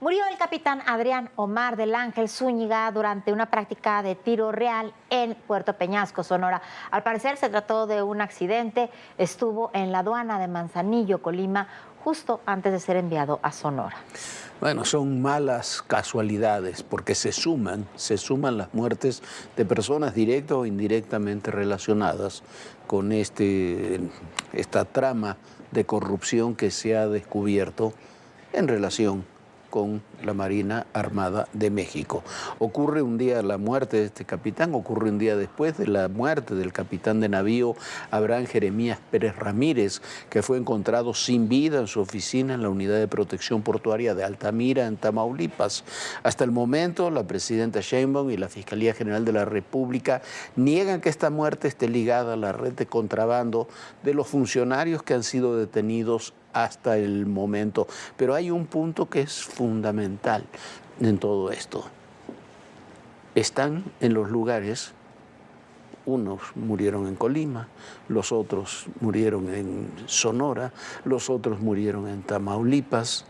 Murió el capitán Adrián Omar del Ángel Zúñiga durante una práctica de tiro real en Puerto Peñasco, Sonora. Al parecer se trató de un accidente. Estuvo en la aduana de Manzanillo, Colima, justo antes de ser enviado a Sonora. Bueno, son malas casualidades porque se suman las muertes de personas directas o indirectamente relacionadas con esta trama de corrupción que se ha descubierto en relación con la Marina Armada de México. Ocurre un día la muerte de este capitán, ocurre un día después de la muerte del capitán de navío Abraham Jeremías Pérez Ramírez, que fue encontrado sin vida en su oficina en la Unidad de Protección Portuaria de Altamira, en Tamaulipas. Hasta el momento, la presidenta Sheinbaum y la Fiscalía General de la República niegan que esta muerte esté ligada a la red de contrabando de los funcionarios que han sido detenidos hasta el momento. Pero hay un punto que es fundamental en todo esto. Están en los lugares, unos murieron en Colima, los otros murieron en Sonora, los otros murieron en Tamaulipas.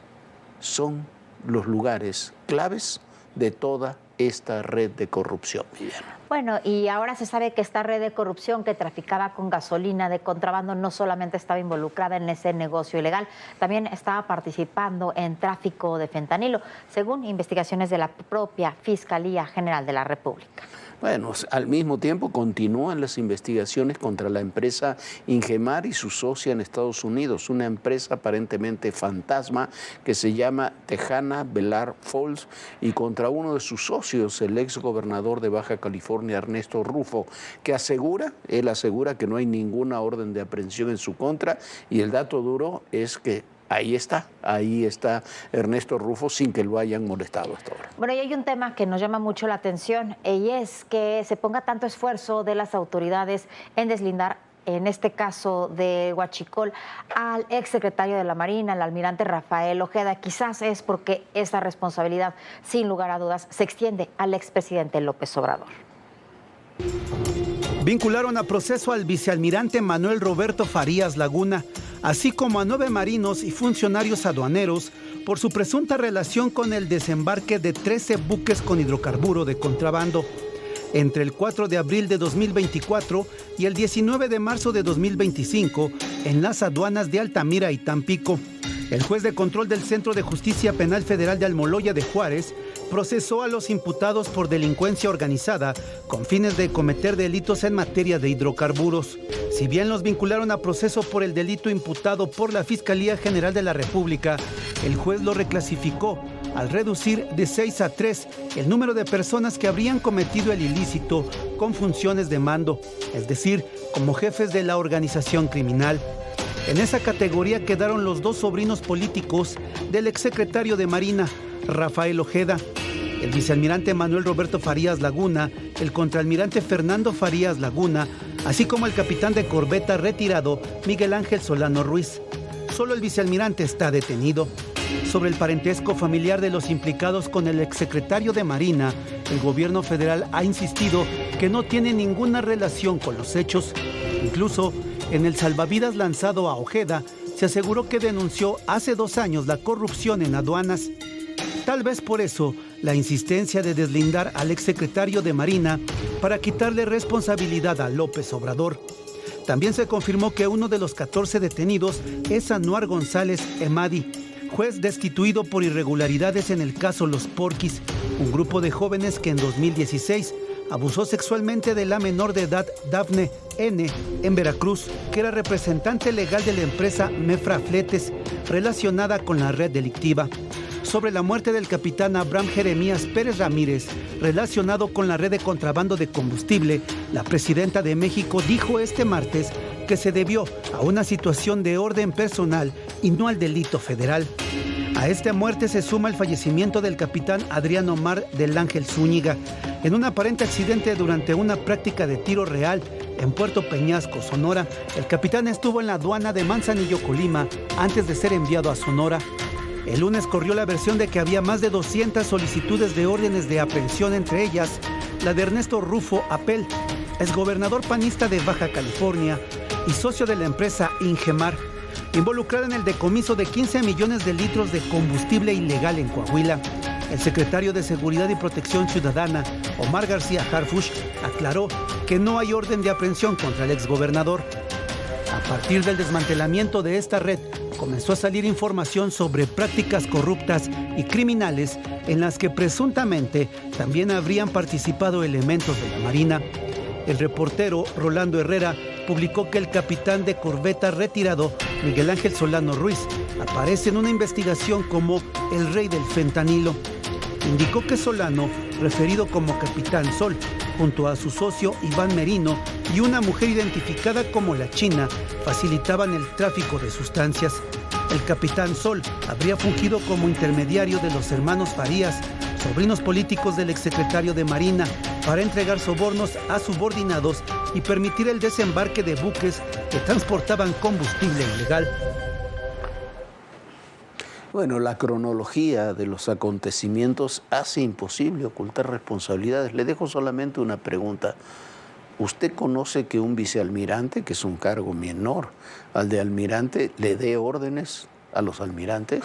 Son los lugares claves de toda esta red de corrupción, Viviana. Bueno, y ahora se sabe que esta red de corrupción que traficaba con gasolina de contrabando no solamente estaba involucrada en ese negocio ilegal, también estaba participando en tráfico de fentanilo, según investigaciones de la propia Fiscalía General de la República. Bueno, al mismo tiempo continúan las investigaciones contra la empresa Ingemar y su socia en Estados Unidos, una empresa aparentemente fantasma que se llama Tejana Velar Falls, y contra uno de sus socios, el ex gobernador de Baja California, Ernesto Rufo, que él asegura que no hay ninguna orden de aprehensión en su contra, y el dato duro es que ahí está Ernesto Rufo sin que lo hayan molestado hasta ahora. Bueno, y hay un tema que nos llama mucho la atención y es que se ponga tanto esfuerzo de las autoridades en deslindar, en este caso de Huachicol, al exsecretario de la Marina, el almirante Rafael Ojeda. Quizás es porque esa responsabilidad, sin lugar a dudas, se extiende al expresidente López Obrador. Vincularon a proceso al vicealmirante Manuel Roberto Farías Laguna, así como a 9 marinos y funcionarios aduaneros por su presunta relación con el desembarque de 13 buques con hidrocarburo de contrabando entre el 4 de abril de 2024 y el 19 de marzo de 2025 en las aduanas de Altamira y Tampico. El juez de control del Centro de Justicia Penal Federal de Almoloya de Juárez procesó a los imputados por delincuencia organizada con fines de cometer delitos en materia de hidrocarburos. Si bien los vincularon a proceso por el delito imputado por la Fiscalía General de la República, el juez lo reclasificó al reducir de 6 a 3 el número de personas que habrían cometido el ilícito con funciones de mando, es decir, como jefes de la organización criminal. En esa categoría quedaron los 2 sobrinos políticos del exsecretario de Marina, Rafael Ojeda, el vicealmirante Manuel Roberto Farías Laguna, el contraalmirante Fernando Farías Laguna, así como el capitán de corbeta retirado Miguel Ángel Solano Ruiz. Solo el vicealmirante está detenido. Sobre el parentesco familiar de los implicados con el exsecretario de Marina, el gobierno federal ha insistido que no tiene ninguna relación con los hechos. Incluso, en el salvavidas lanzado a Ojeda, se aseguró que denunció hace 2 años la corrupción en aduanas. Tal vez por eso, la insistencia de deslindar al exsecretario de Marina para quitarle responsabilidad a López Obrador. También se confirmó que uno de los 14 detenidos es Anuar González Emadi, juez destituido por irregularidades en el caso Los Porquis, un grupo de jóvenes que en 2016 abusó sexualmente de la menor de edad Dafne N. en Veracruz, que era representante legal de la empresa Mefra Fletes, relacionada con la red delictiva. Sobre la muerte del capitán Abraham Jeremías Pérez Ramírez, relacionado con la red de contrabando de combustible, la presidenta de México dijo este martes que se debió a una situación de orden personal y no al delito federal. A esta muerte se suma el fallecimiento del capitán Adrián Omar del Ángel Zúñiga en un aparente accidente durante una práctica de tiro real en Puerto Peñasco, Sonora. El capitán estuvo en la aduana de Manzanillo, Colima, antes de ser enviado a Sonora. El lunes corrió la versión de que había más de 200 solicitudes de órdenes de aprehensión, entre ellas la de Ernesto Rufo Apel, exgobernador panista de Baja California y socio de la empresa Ingemar, involucrada en el decomiso de 15 millones de litros de combustible ilegal en Coahuila. El secretario de Seguridad y Protección Ciudadana, Omar García Harfuch, aclaró que no hay orden de aprehensión contra el exgobernador. A partir del desmantelamiento de esta red, comenzó a salir información sobre prácticas corruptas y criminales en las que presuntamente también habrían participado elementos de la Marina. El reportero Rolando Herrera publicó que el capitán de corbeta retirado, Miguel Ángel Solano Ruiz, aparece en una investigación como el rey del fentanilo. Indicó que Solano, referido como Capitán Sol, junto a su socio Iván Merino y una mujer identificada como la China, facilitaban el tráfico de sustancias. El Capitán Sol habría fungido como intermediario de los hermanos Farías, sobrinos políticos del exsecretario de Marina, para entregar sobornos a subordinados y permitir el desembarque de buques que transportaban combustible ilegal. Bueno, la cronología de los acontecimientos hace imposible ocultar responsabilidades. Le dejo solamente una pregunta. ¿Usted conoce que un vicealmirante, que es un cargo menor al de almirante, le dé órdenes a los almirantes?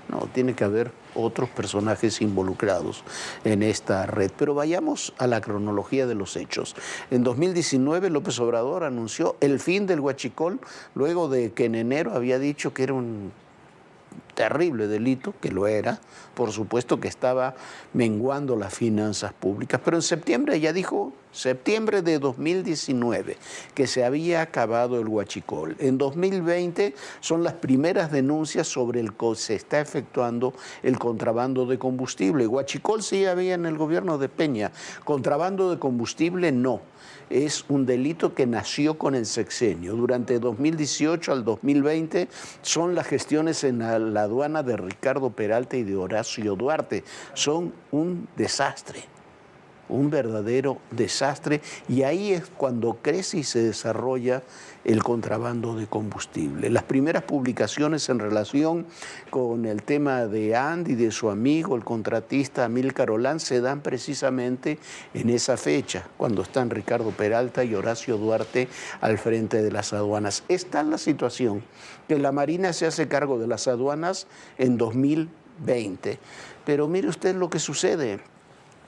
No, tiene que haber otros personajes involucrados en esta red. Pero vayamos a la cronología de los hechos. En 2019, López Obrador anunció el fin del huachicol, luego de que en enero había dicho que era un terrible delito, que lo era, por supuesto que estaba menguando las finanzas públicas, pero en septiembre ya dijo, septiembre de 2019, que se había acabado el huachicol. En 2020 son las primeras denuncias sobre el que se está efectuando el contrabando de combustible. Huachicol sí había en el gobierno de Peña, contrabando de combustible no. Es un delito que nació con el sexenio. Durante 2018 al 2020 son las gestiones en la aduana de Ricardo Peralta y de Horacio Duarte. Son un desastre, un verdadero desastre, y ahí es cuando crece y se desarrolla el contrabando de combustible. Las primeras publicaciones en relación con el tema de Andy y de su amigo, el contratista Amílcar Olán, se dan precisamente en esa fecha, cuando están Ricardo Peralta y Horacio Duarte al frente de las aduanas. Esta es la situación, que la Marina se hace cargo de las aduanas en 2020. Pero mire usted lo que sucede.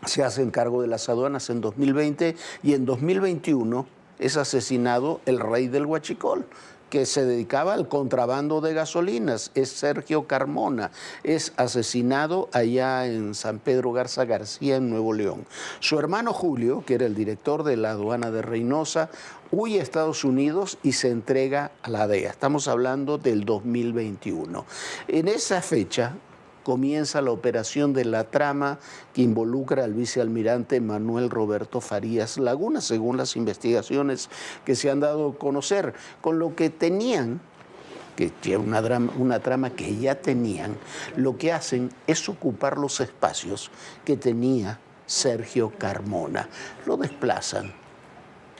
Se hacen cargo de las aduanas en 2020 y en 2021 es asesinado el rey del huachicol, que se dedicaba al contrabando de gasolinas, es Sergio Carmona, es asesinado allá en San Pedro Garza García, en Nuevo León. Su hermano Julio, que era el director de la aduana de Reynosa, huye a Estados Unidos y se entrega a la DEA. Estamos hablando del 2021. En esa fecha comienza la operación de la trama que involucra al vicealmirante Manuel Roberto Farías Laguna, según las investigaciones que se han dado a conocer, con lo que tenían, que era una trama que ya tenían, lo que hacen es ocupar los espacios que tenía Sergio Carmona. Lo desplazan,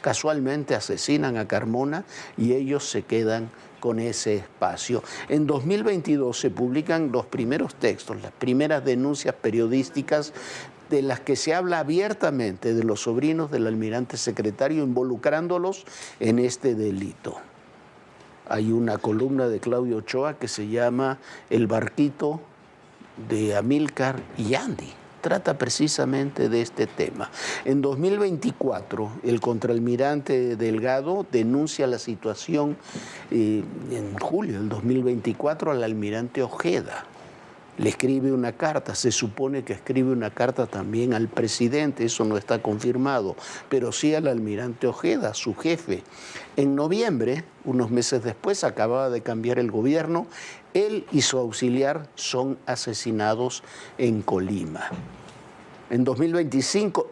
casualmente asesinan a Carmona y ellos se quedan con ese espacio. En 2022 se publican los primeros textos, las primeras denuncias periodísticas de las que se habla abiertamente de los sobrinos del almirante secretario, involucrándolos en este delito. Hay una columna de Claudio Ochoa que se llama El barquito de Amílcar y Andy. Trata precisamente de este tema. En 2024, el contraalmirante Delgado denuncia la situación en julio del 2024 al almirante Ojeda. Le escribe una carta, se supone que escribe una carta también al presidente, eso no está confirmado, pero sí al almirante Ojeda, su jefe. En noviembre, unos meses después, acababa de cambiar el gobierno, él y su auxiliar son asesinados en Colima. En 2025,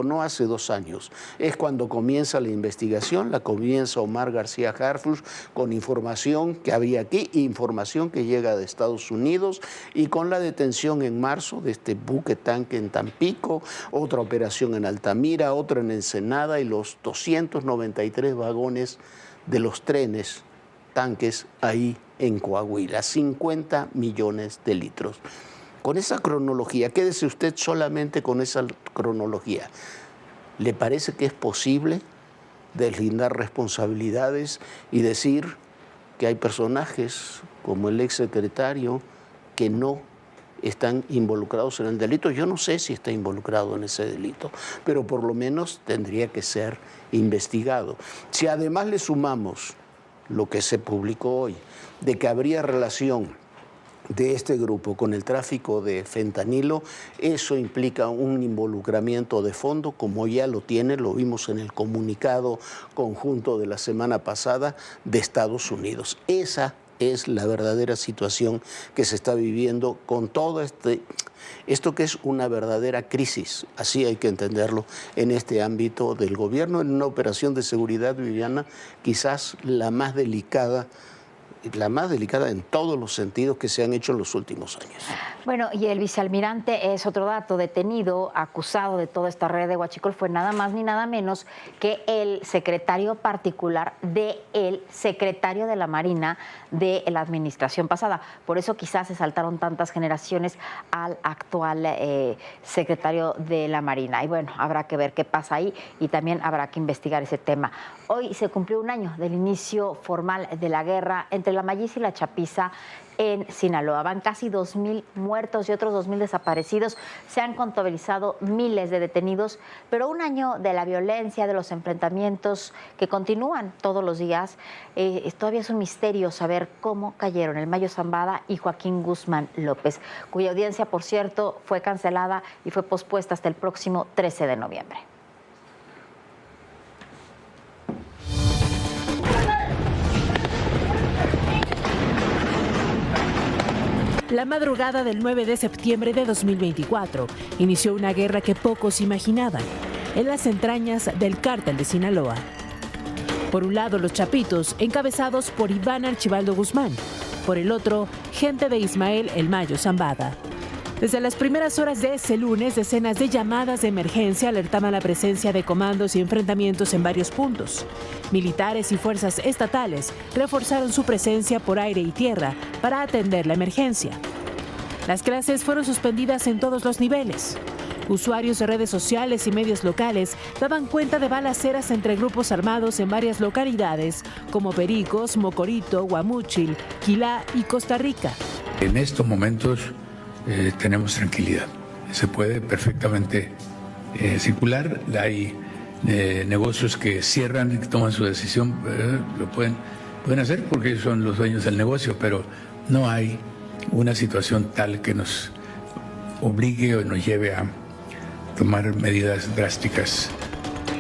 no hace 2 años, es cuando comienza la investigación, la comienza Omar García Harfuch con información que había aquí, información que llega de Estados Unidos, y con la detención en marzo de este buque tanque en Tampico, otra operación en Altamira, otra en Ensenada y los 293 vagones de los trenes, tanques ahí en Coahuila, 50 millones de litros. Con esa cronología, quédese usted solamente con esa cronología. ¿Le parece que es posible deslindar responsabilidades y decir que hay personajes como el exsecretario que no están involucrados en el delito. Yo no sé si está involucrado en ese delito, pero por lo menos tendría que ser investigado. Si además le sumamos lo que se publicó hoy, de que habría relación de este grupo con el tráfico de fentanilo, eso implica un involucramiento de fondo, como ya lo tiene, lo vimos en el comunicado conjunto de la semana pasada de Estados Unidos. Esa es la verdadera situación que se está viviendo con todo esto que es una verdadera crisis, así hay que entenderlo, en este ámbito del gobierno, en una operación de seguridad, Viviana, quizás la más delicada en todos los sentidos que se han hecho en los últimos años. Bueno, y el vicealmirante es otro dato, detenido, acusado de toda esta red de huachicol, fue nada más ni nada menos que el secretario particular del secretario de la Marina de la administración pasada. Por eso quizás se saltaron tantas generaciones al actual secretario de la Marina. Y bueno, habrá que ver qué pasa ahí y también habrá que investigar ese tema. Hoy se cumplió un año del inicio formal de la guerra entre la Malliza y la Chapiza en Sinaloa. Van casi 2,000 muertos y otros 2,000 desaparecidos. Se han contabilizado miles de detenidos, pero un año de la violencia, de los enfrentamientos que continúan todos los días. Todavía es un misterio saber cómo cayeron el Mayo Zambada y Joaquín Guzmán López, cuya audiencia, por cierto, fue cancelada y fue pospuesta hasta el próximo 13 de noviembre. La madrugada del 9 de septiembre de 2024 inició una guerra que pocos imaginaban en las entrañas del cártel de Sinaloa. Por un lado, los chapitos, encabezados por Iván Archibaldo Guzmán. Por el otro, gente de Ismael El Mayo Zambada. Desde las primeras horas de ese lunes, decenas de llamadas de emergencia alertaban la presencia de comandos y enfrentamientos en varios puntos. Militares y fuerzas estatales reforzaron su presencia por aire y tierra para atender la emergencia. Las clases fueron suspendidas en todos los niveles. Usuarios de redes sociales y medios locales daban cuenta de balaceras entre grupos armados en varias localidades como Pericos, Mocorito, Guamúchil, Quilá y Costa Rica. En estos momentos tenemos tranquilidad. Se puede perfectamente circular. Hay negocios que cierran y que toman su decisión, lo pueden hacer porque son los dueños del negocio, pero no hay una situación tal que nos obligue o nos lleve a tomar medidas drásticas.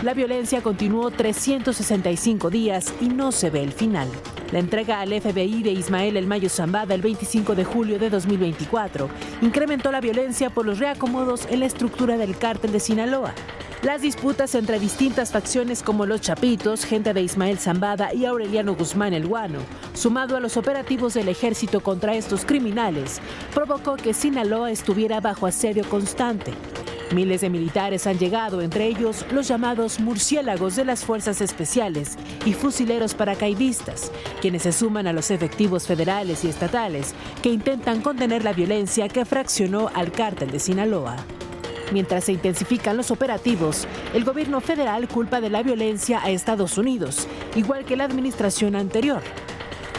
La violencia continuó 365 días y no se ve el final. La entrega al FBI de Ismael El Mayo Zambada el 25 de julio de 2024 incrementó la violencia por los reacomodos en la estructura del cártel de Sinaloa. Las disputas entre distintas facciones como los Chapitos, gente de Ismael Zambada y Aureliano Guzmán El Guano, sumado a los operativos del ejército contra estos criminales, provocó que Sinaloa estuviera bajo asedio constante. Miles de militares han llegado, entre ellos los llamados murciélagos de las fuerzas especiales y fusileros paracaidistas, quienes se suman a los efectivos federales y estatales que intentan contener la violencia que fraccionó al cártel de Sinaloa. Mientras se intensifican los operativos, el gobierno federal culpa de la violencia a Estados Unidos, igual que la administración anterior.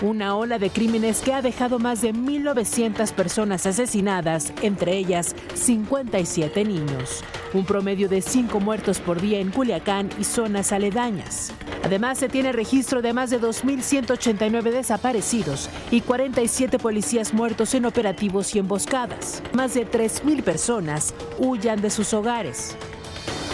Una ola de crímenes que ha dejado más de 1,900 personas asesinadas, entre ellas 57 niños. Un promedio de 5 muertos por día en Culiacán y zonas aledañas. Además, se tiene registro de más de 2,189 desaparecidos y 47 policías muertos en operativos y emboscadas. Más de 3,000 personas huyan de sus hogares.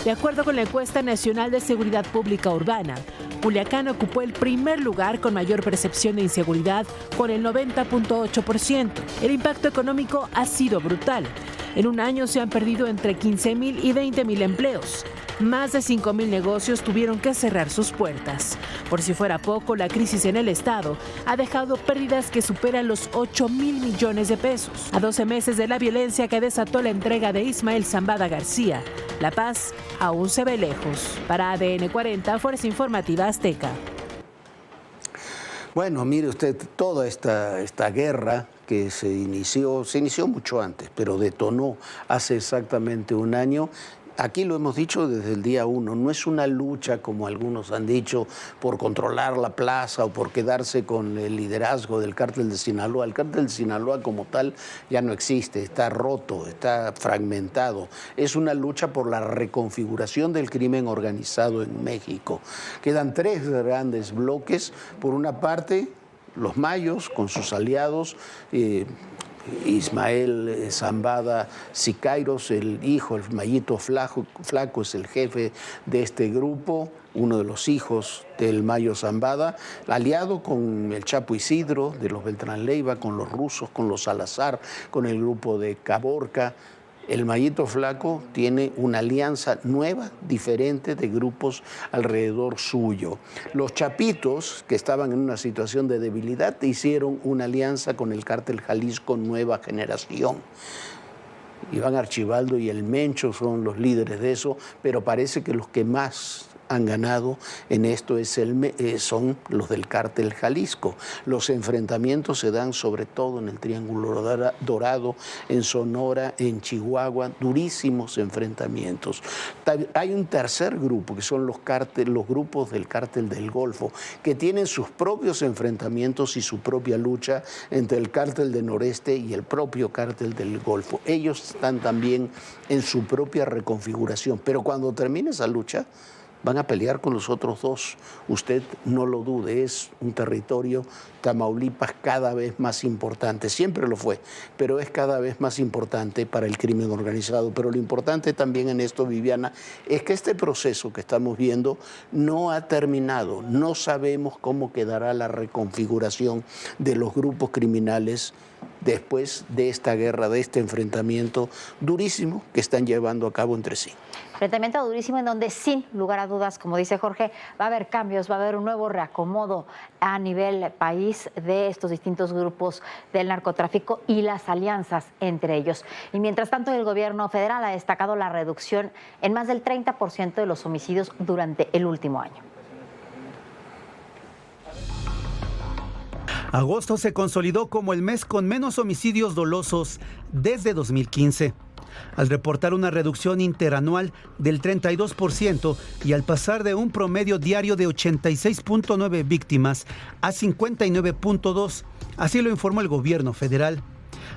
De acuerdo con la encuesta nacional de seguridad pública urbana, Culiacán ocupó el primer lugar con mayor percepción de inseguridad, con el 90.8%. El impacto económico ha sido brutal. En un año se han perdido entre 15,000 y 20,000 empleos. Más de 5,000 negocios tuvieron que cerrar sus puertas. Por si fuera poco, la crisis en el estado ha dejado pérdidas que superan los 8,000 millones de pesos. A 12 meses de la violencia que desató la entrega de Ismael Zambada García, la paz aún se ve lejos. Para ADN 40, Fuerza Informativa Azteca. Bueno, mire usted, toda esta guerra que se inició mucho antes, pero detonó hace exactamente un año, aquí lo hemos dicho desde el día 1, no es una lucha, como algunos han dicho, por controlar la plaza o por quedarse con el liderazgo del cártel de Sinaloa. El cártel de Sinaloa como tal ya no existe, está roto, está fragmentado. Es una lucha por la reconfiguración del crimen organizado en México. Quedan 3 grandes bloques. Por una parte, los mayos con sus aliados, Ismael Zambada Siqueiros, el hijo, el Mayito Flaco, es el jefe de este grupo, uno de los hijos del Mayo Zambada, aliado con el Chapo Isidro de los Beltrán Leiva, con los rusos, con los Salazar, con el grupo de Caborca. El Mayito Flaco tiene una alianza nueva, diferente de grupos alrededor suyo. Los Chapitos, que estaban en una situación de debilidad, hicieron una alianza con el cártel Jalisco Nueva Generación. Iván Archibaldo y el Mencho son los líderes de eso, pero parece que los que más han ganado en esto son los del cártel Jalisco. Los enfrentamientos se dan sobre todo en el Triángulo Dorado, en Sonora, en Chihuahua, durísimos enfrentamientos. Hay un tercer grupo, que son los grupos del cártel del Golfo, que tienen sus propios enfrentamientos y su propia lucha entre el cártel de Noreste y el propio cártel del Golfo. Ellos están también en su propia reconfiguración, pero cuando termine esa lucha, van a pelear con los otros 2. Usted no lo dude, es un territorio, Tamaulipas, cada vez más importante. Siempre lo fue, pero es cada vez más importante para el crimen organizado. Pero lo importante también en esto, Viviana, es que este proceso que estamos viendo no ha terminado. No sabemos cómo quedará la reconfiguración de los grupos criminales después de esta guerra, de este enfrentamiento durísimo que están llevando a cabo entre sí. Enfrentamiento durísimo en donde, sin lugar a dudas, como dice Jorge, va a haber cambios, va a haber un nuevo reacomodo a nivel país de estos distintos grupos del narcotráfico y las alianzas entre ellos. Y mientras tanto, el gobierno federal ha destacado la reducción en más del 30% de los homicidios durante el último año. Agosto se consolidó como el mes con menos homicidios dolosos desde 2015. Al reportar una reducción interanual del 32% y al pasar de un promedio diario de 86.9 víctimas a 59.2, así lo informó el gobierno federal.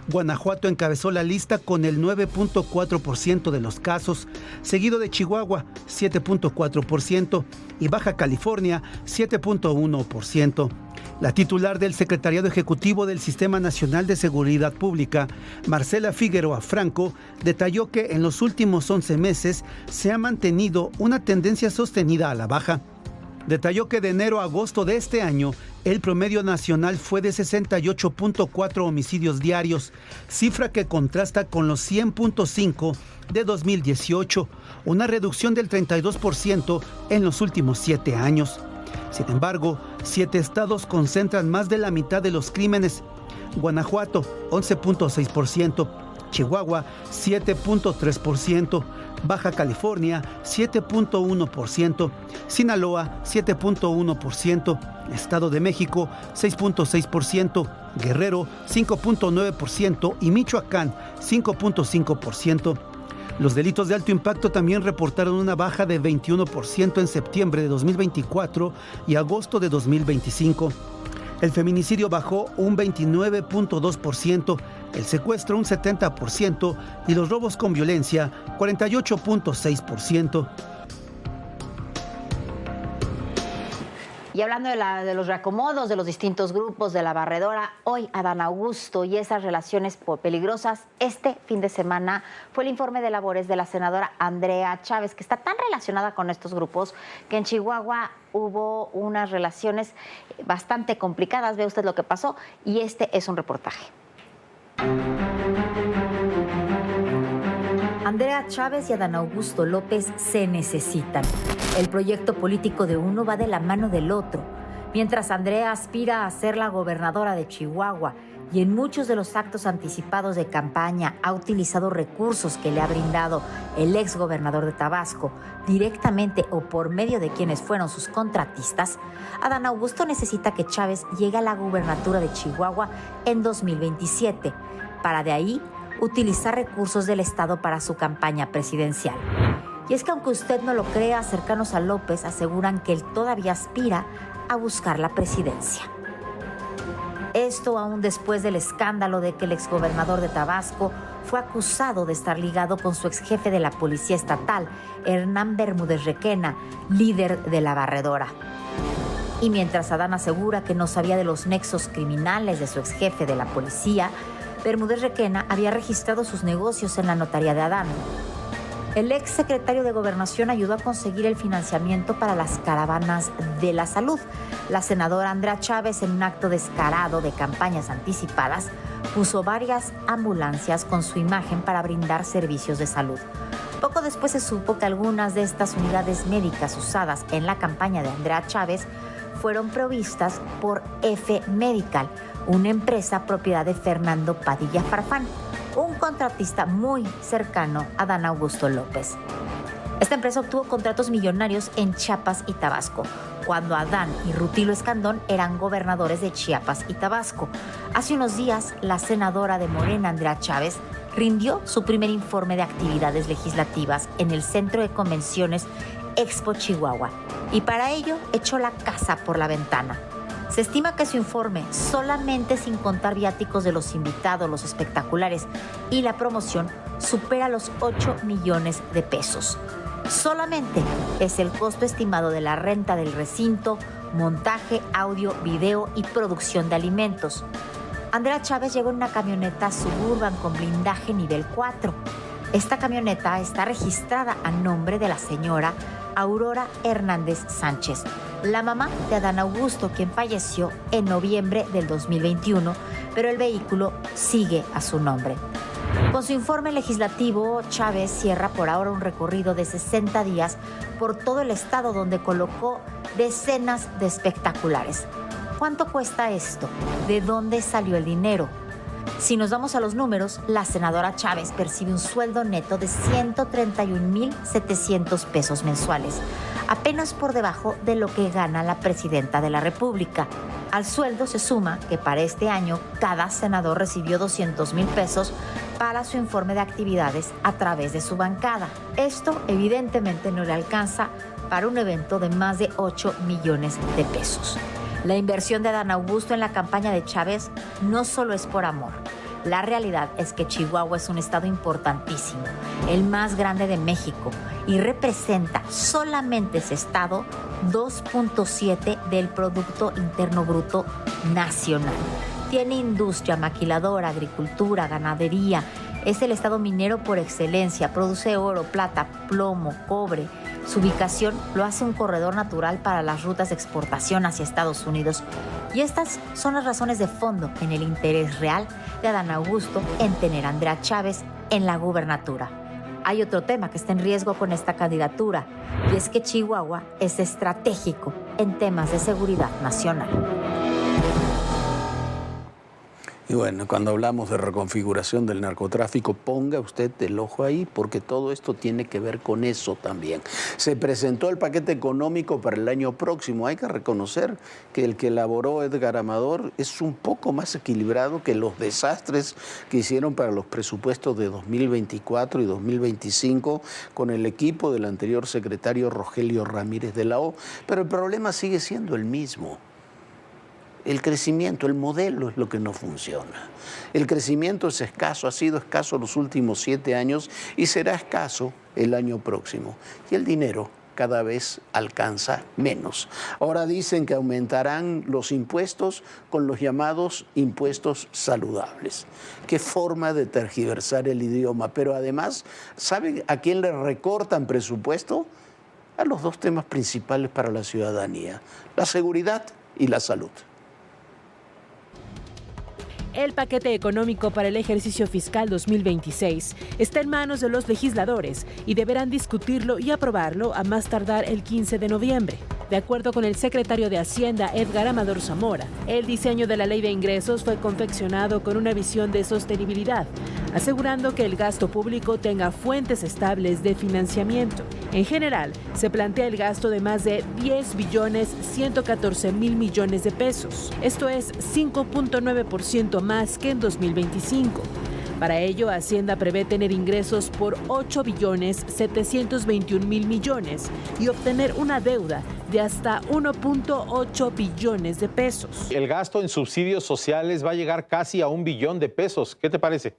Guanajuato encabezó la lista con el 9.4% de los casos, seguido de Chihuahua, 7.4%, y Baja California, 7.1%. La titular del Secretariado Ejecutivo del Sistema Nacional de Seguridad Pública, Marcela Figueroa Franco, detalló que en los últimos 11 meses se ha mantenido una tendencia sostenida a la baja. Detalló que de enero a agosto de este año, el promedio nacional fue de 68.4 homicidios diarios, cifra que contrasta con los 100.5 de 2018, una reducción del 32% en los últimos 7 años. Sin embargo, 7 estados concentran más de la mitad de los crímenes. Guanajuato, 11.6%, Chihuahua, 7.3%, Baja California, 7.1%, Sinaloa, 7.1%, Estado de México, 6.6%, Guerrero, 5.9% y Michoacán, 5.5%. Los delitos de alto impacto también reportaron una baja de 21% en septiembre de 2024 y agosto de 2025. El feminicidio bajó un 29.2%, el secuestro un 70% y los robos con violencia 48.6%. Y hablando de los reacomodos, de los distintos grupos, de la barredora, hoy Adán Augusto y esas relaciones peligrosas, este fin de semana fue el informe de labores de la senadora Andrea Chávez, que está tan relacionada con estos grupos que en Chihuahua hubo unas relaciones bastante complicadas. Ve usted lo que pasó y este es un reportaje. Andrea Chávez y Adán Augusto López se necesitan. El proyecto político de uno va de la mano del otro. Mientras Andrea aspira a ser la gobernadora de Chihuahua y en muchos de los actos anticipados de campaña ha utilizado recursos que le ha brindado el exgobernador de Tabasco, directamente o por medio de quienes fueron sus contratistas, Adán Augusto necesita que Chávez llegue a la gubernatura de Chihuahua en 2027, para de ahí utilizar recursos del Estado para su campaña presidencial. Y es que aunque usted no lo crea, cercanos a López aseguran que él todavía aspira a buscar la presidencia. Esto aún después del escándalo de que el exgobernador de Tabasco fue acusado de estar ligado con su exjefe de la Policía Estatal, Hernán Bermúdez Requena, líder de la Barredora. Y mientras Adán asegura que no sabía de los nexos criminales de su exjefe de la policía, Bermúdez Requena había registrado sus negocios en la notaría de Adán. El ex secretario de Gobernación ayudó a conseguir el financiamiento para las caravanas de la salud. La senadora Andrea Chávez, en un acto descarado de campañas anticipadas, puso varias ambulancias con su imagen para brindar servicios de salud. Poco después se supo que algunas de estas unidades médicas usadas en la campaña de Andrea Chávez fueron provistas por F Medical, una empresa propiedad de Fernando Padilla Farfán, un contratista muy cercano a Adán Augusto López. Esta empresa obtuvo contratos millonarios en Chiapas y Tabasco, cuando Adán y Rutilo Escandón eran gobernadores de Chiapas y Tabasco. Hace unos días, la senadora de Morena, Andrea Chávez, rindió su primer informe de actividades legislativas en el Centro de Convenciones Expo Chihuahua, y para ello echó la casa por la ventana. Se estima que su informe, solamente sin contar viáticos de los invitados, los espectaculares y la promoción, supera los 8 millones de pesos. Solamente es el costo estimado de la renta del recinto, montaje, audio, video y producción de alimentos. Andrea Chávez llegó en una camioneta Suburban con blindaje nivel 4. Esta camioneta está registrada a nombre de la señora Aurora Hernández Sánchez, la mamá de Adán Augusto, quien falleció en noviembre del 2021, pero el vehículo sigue a su nombre. Con su informe legislativo, Chávez cierra por ahora un recorrido de 60 días por todo el estado, donde colocó decenas de espectaculares. ¿Cuánto cuesta esto? ¿De dónde salió el dinero? Si nos vamos a los números, la senadora Chávez percibe un sueldo neto de 131,700 pesos mensuales, apenas por debajo de lo que gana la presidenta de la República. Al sueldo se suma que para este año cada senador recibió 200,000 pesos para su informe de actividades a través de su bancada. Esto evidentemente no le alcanza para un evento de más de 8 millones de pesos. La inversión de Adán Augusto en la campaña de Chávez no solo es por amor. La realidad es que Chihuahua es un estado importantísimo, el más grande de México, y representa solamente ese estado 2.7 del Producto Interno Bruto nacional. Tiene industria, maquiladora, agricultura, ganadería. Es el estado minero por excelencia, produce oro, plata, plomo, cobre. Su ubicación lo hace un corredor natural para las rutas de exportación hacia Estados Unidos. Y estas son las razones de fondo en el interés real de Adán Augusto en tener a Andrea Chávez en la gubernatura. Hay otro tema que está en riesgo con esta candidatura, y es que Chihuahua es estratégico en temas de seguridad nacional. Y bueno, cuando hablamos de reconfiguración del narcotráfico, ponga usted el ojo ahí, porque todo esto tiene que ver con eso también. Se presentó el paquete económico para el año próximo. Hay que reconocer que el que elaboró Edgar Amador es un poco más equilibrado que los desastres que hicieron para los presupuestos de 2024 y 2025 con el equipo del anterior secretario Rogelio Ramírez de la O. Pero el problema sigue siendo el mismo. El crecimiento, el modelo es lo que no funciona. El crecimiento es escaso, ha sido escaso los últimos 7 años y será escaso el año próximo. Y el dinero cada vez alcanza menos. Ahora dicen que aumentarán los impuestos con los llamados impuestos saludables. Qué forma de tergiversar el idioma. Pero además, ¿saben a quién le recortan presupuesto? A los 2 temas principales para la ciudadanía: la seguridad y la salud. El paquete económico para el ejercicio fiscal 2026 está en manos de los legisladores y deberán discutirlo y aprobarlo a más tardar el 15 de noviembre. De acuerdo con el secretario de Hacienda, Edgar Amador Zamora, el diseño de la ley de ingresos fue confeccionado con una visión de sostenibilidad, asegurando que el gasto público tenga fuentes estables de financiamiento. En general, se plantea el gasto de más de 10,114 billones de pesos. Esto es 5.9% más que en 2025. Para ello, Hacienda prevé tener ingresos por 8.721.000.000.000 y obtener una deuda de hasta 1.8 billones de pesos. El gasto en subsidios sociales va a llegar casi a 1 billón de pesos. ¿Qué te parece?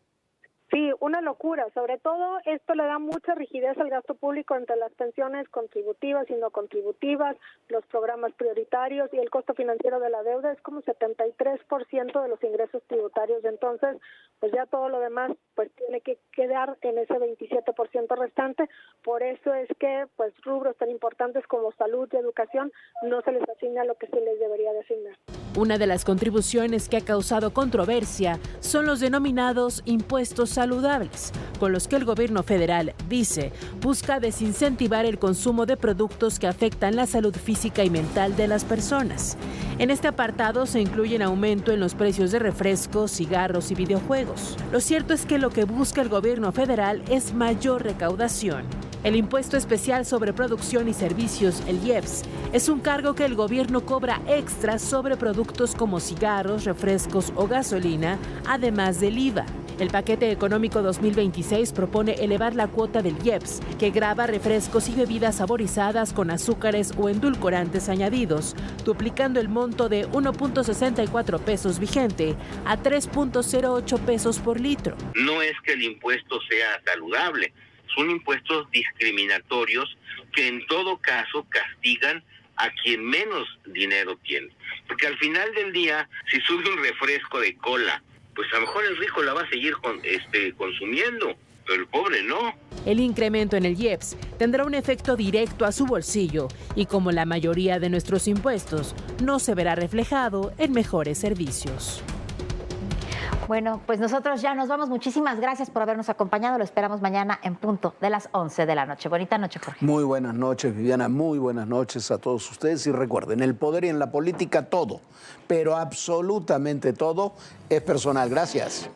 Sí, una locura. Sobre todo esto le da mucha rigidez al gasto público entre las pensiones contributivas y no contributivas, los programas prioritarios y el costo financiero de la deuda es como 73% de los ingresos tributarios. Entonces, pues ya todo lo demás pues tiene que quedar en ese 27% restante. Por eso es que pues rubros tan importantes como salud y educación no se les asigna lo que se les debería de asignar. Una de las contribuciones que ha causado controversia son los denominados impuestos saludables, con los que el gobierno federal, dice, busca desincentivar el consumo de productos que afectan la salud física y mental de las personas. En este apartado se incluyen aumento en los precios de refrescos, cigarros y videojuegos. Lo cierto es que lo que busca el gobierno federal es mayor recaudación. El impuesto especial sobre producción y servicios, el IEPS, es un cargo que el gobierno cobra extra sobre productos como cigarros, refrescos o gasolina, además del IVA. El paquete económico 2026 propone elevar la cuota del IEPS, que grava refrescos y bebidas saborizadas con azúcares o endulcorantes añadidos, duplicando el monto de 1.64 pesos vigente a 3.08 pesos por litro. No es que el impuesto sea saludable, son impuestos discriminatorios que en todo caso castigan a quien menos dinero tiene. Porque al final del día, si sube un refresco de cola, pues a lo mejor el rico la va a seguir consumiendo, pero el pobre no. El incremento en el IEPS tendrá un efecto directo a su bolsillo y, como la mayoría de nuestros impuestos, no se verá reflejado en mejores servicios. Bueno, pues nosotros ya nos vamos. Muchísimas gracias por habernos acompañado. Lo esperamos mañana en punto de las 11 de la noche. Bonita noche, Jorge. Muy buenas noches, Viviana. Muy buenas noches a todos ustedes. Y recuerden, el poder y en la política todo, pero absolutamente todo es personal. Gracias.